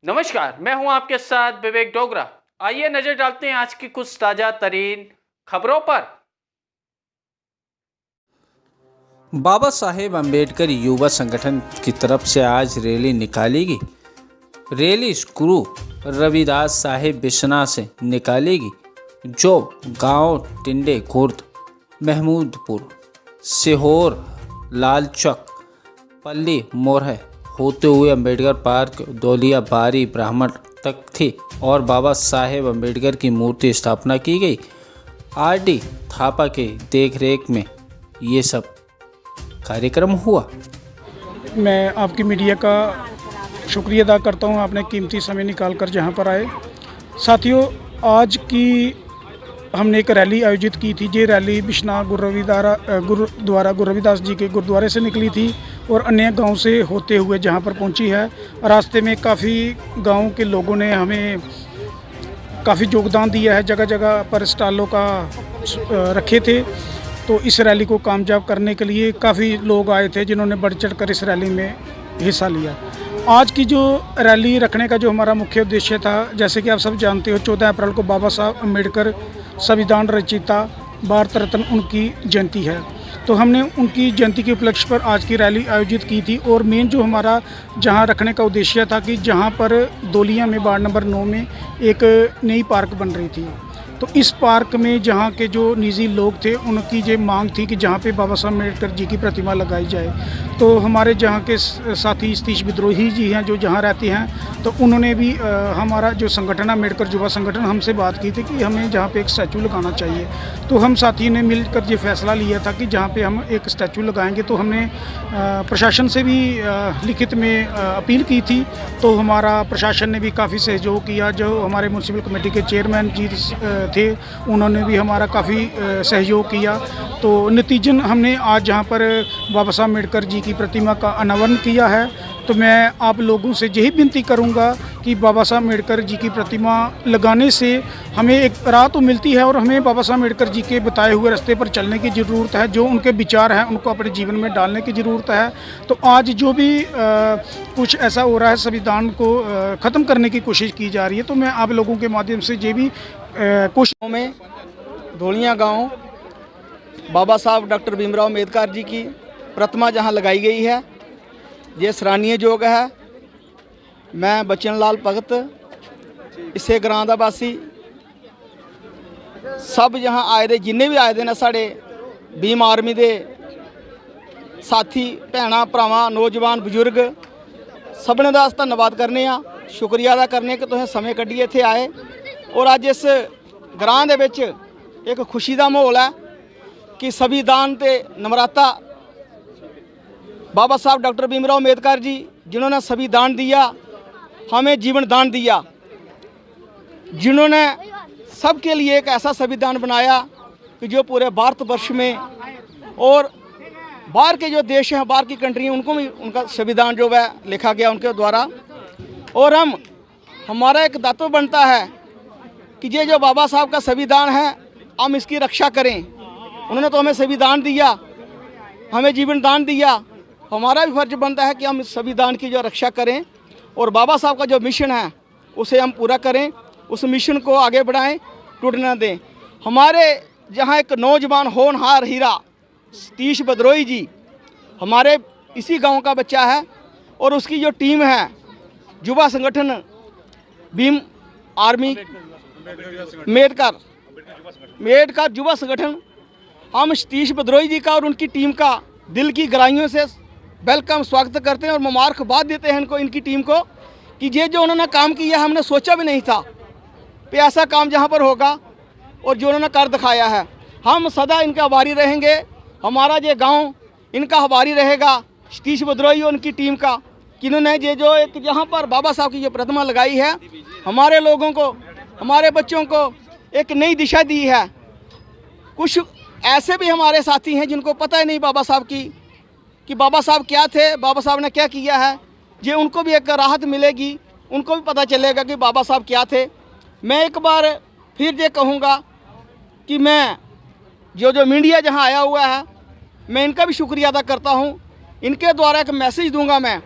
नमस्कार, मैं हूं आपके साथ विवेक डोगरा। आइए नजर डालते हैं आज की कुछ ताजा तरीन खबरों पर। बाबा साहेब अम्बेडकर युवा संगठन की तरफ से आज रैली निकाली गई। रैली गुरु रविदास साहेब बिश्ना से निकालेगी, जो गांव टिंडे खुर्द, महमूदपुर, सीहोर, लालचक, पल्ली मोरह होते हुए अम्बेडकर पार्क, दौलिया बारी, ब्राह्मण तक थी और बाबा साहेब अम्बेडकर की मूर्ति स्थापना की गई। आर.डी. थापा के देखरेख में ये सब कार्यक्रम हुआ। मैं आपकी मीडिया का शुक्रिया अदा करता हूं, आपने कीमती समय निकाल कर जहां पर आए। साथियों, आज की हमने एक रैली आयोजित की थी। ये रैली बिश्ना गुरुद्वारा गुरु रविदास जी के गुरुद्वारे से निकली थी और अन्य गांव से होते हुए जहां पर पहुंची है। रास्ते में काफ़ी गांव के लोगों ने हमें काफ़ी योगदान दिया है, जगह जगह पर स्टॉलों का रखे थे। तो इस रैली को कामयाब करने के लिए काफ़ी लोग आए थे, जिन्होंने बढ़ चढ़ कर इस रैली में हिस्सा लिया। आज की जो रैली रखने का जो हमारा मुख्य उद्देश्य था, जैसे कि आप सब जानते हो, 14 अप्रैल को बाबा साहब अम्बेडकर संविधान रचयिता, भारत रत्न उनकी जयंती है। तो हमने उनकी जयंती के उपलक्ष्य पर आज की रैली आयोजित की थी। और मेन जो हमारा जहां रखने का उद्देश्य था कि जहां पर दौलिया में वार्ड नंबर 9 में एक नई पार्क बन रही थी, तो इस पार्क में जहाँ के जो निजी लोग थे, उनकी ये मांग थी कि जहाँ पे बाबा साहब अम्बेडकर जी की प्रतिमा लगाई जाए। तो हमारे जहाँ के साथी सतीश विद्रोही जी हैं, जो जहाँ रहते हैं, तो उन्होंने भी हमारा जो संगठन है अम्बेडकर युवा संगठन, हमसे बात की थी कि हमें जहाँ पे एक स्टैचू लगाना चाहिए। तो हम साथियों ने मिलकर ये फैसला लिया था कि जहाँ पे हम एक स्टैचू लगाएंगे। तो हमने प्रशासन से भी लिखित में अपील की थी। तो हमारा प्रशासन ने भी काफ़ी सहयोग किया। जो हमारे म्यूनसिपल कमेटी के चेयरमैन जी थे, उन्होंने भी हमारा काफ़ी सहयोग किया। तो नतीजन हमने आज जहाँ पर बाबा साहब अम्बेडकर जी की प्रतिमा का अनावरण किया है। तो मैं आप लोगों से यही विनती करूँगा कि बाबा साहब अम्बेडकर जी की प्रतिमा लगाने से हमें एक राह तो मिलती है और हमें बाबा साहब अम्बेडकर जी के बताए हुए रास्ते पर चलने की ज़रूरत है। जो उनके विचार हैं, उनको अपने जीवन में डालने की ज़रूरत है। तो आज जो भी कुछ ऐसा हो रहा है, संविधान को ख़त्म करने की कोशिश की जा रही है, तो मैं आप लोगों के माध्यम से ये भी कुछ में धोलिया गांव बाबा साहब डॉक्टर भीमराव अम्बेडकर जी की प्रतिमा जहां लगाई गई है, ये सराहनीय योग है। मैं बचन लाल भगत, इसे ग्रां दा वासी, सब यहाँ आए दे जिन्ने भी आए दे ने साढ़े भीम आर्मी दे साथी भैणां भरावां, नौजवान बजुर्ग, सबने दा धन्नवाद करने आ, शुक्रिया अदा करने कि तुसें समय कड्ढियै इत्थे आए। और अज इस ग्रां दे विच एक खुशी का माहौल है कि संविधान ते नमराता बाबा साहब डॉक्टर भीमराव अम्बेडकर जी, जिन्होंने संविधान दिया, हमें जीवन दान दिया, जिन्होंने सबके लिए एक ऐसा संविधान बनाया कि जो पूरे भारतवर्ष में और बाहर के जो देश हैं, बाहर की कंट्री हैं, उनको भी उनका संविधान जो है लिखा गया उनके द्वारा। और हमारा एक दायित्व बनता है कि ये जो बाबा साहब का संविधान है, हम इसकी रक्षा करें। उन्होंने तो हमें संविधान दिया, हमें जीवन दान दिया, हमारा भी फर्ज बनता है कि हम इस संविधान की जो रक्षा करें और बाबा साहब का जो मिशन है उसे हम पूरा करें, उस मिशन को आगे बढ़ाएं, टूटने न दें। हमारे जहां एक नौजवान होनहार हीरा सतीश विद्रोही जी, हमारे इसी गांव का बच्चा है और उसकी जो टीम है युवा संगठन भीम आर्मी अम्बेडकर युवा संगठन, हम सतीश विद्रोही जी का और उनकी टीम का दिल की गहराइयों से वेलकम स्वागत करते हैं और मुबारकबाद देते हैं इनको, इनकी टीम को, कि ये जो उन्होंने काम किया है, हमने सोचा भी नहीं था कि ऐसा काम जहाँ पर होगा और जो उन्होंने कर दिखाया है। हम सदा इनका आभारी रहेंगे। हमारा ये गांव इनका आभारी रहेगा, सतीश विद्रोही और उनकी टीम का, कि इन्होंने ये जो एक यहाँ पर बाबा साहब की जो प्रतिमा लगाई है, हमारे लोगों को, हमारे बच्चों को एक नई दिशा दी है। कुछ ऐसे भी हमारे साथी हैं जिनको पता ही नहीं बाबा साहब की, कि बाबा साहब क्या थे, बाबा साहब ने क्या किया है। ये उनको भी एक राहत मिलेगी, उनको भी पता चलेगा कि बाबा साहब क्या थे। मैं एक बार फिर ये कहूँगा कि मैं जो मीडिया जहाँ आया हुआ है, मैं इनका भी शुक्रिया अदा करता हूँ। इनके द्वारा एक मैसेज दूंगा मैं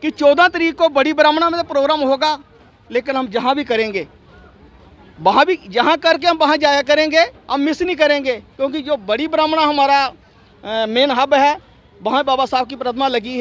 कि 14 तारीख को बड़ी ब्राह्मणा में तो प्रोग्राम होगा, लेकिन हम जहाँ भी करेंगे वहाँ भी जहाँ करके हम वहाँ जाया करेंगे, हम मिस नहीं करेंगे, क्योंकि जो बड़ी ब्राह्मणा हमारा मेन हब है, वहाँ बाबा साहब की प्रतिमा लगी है।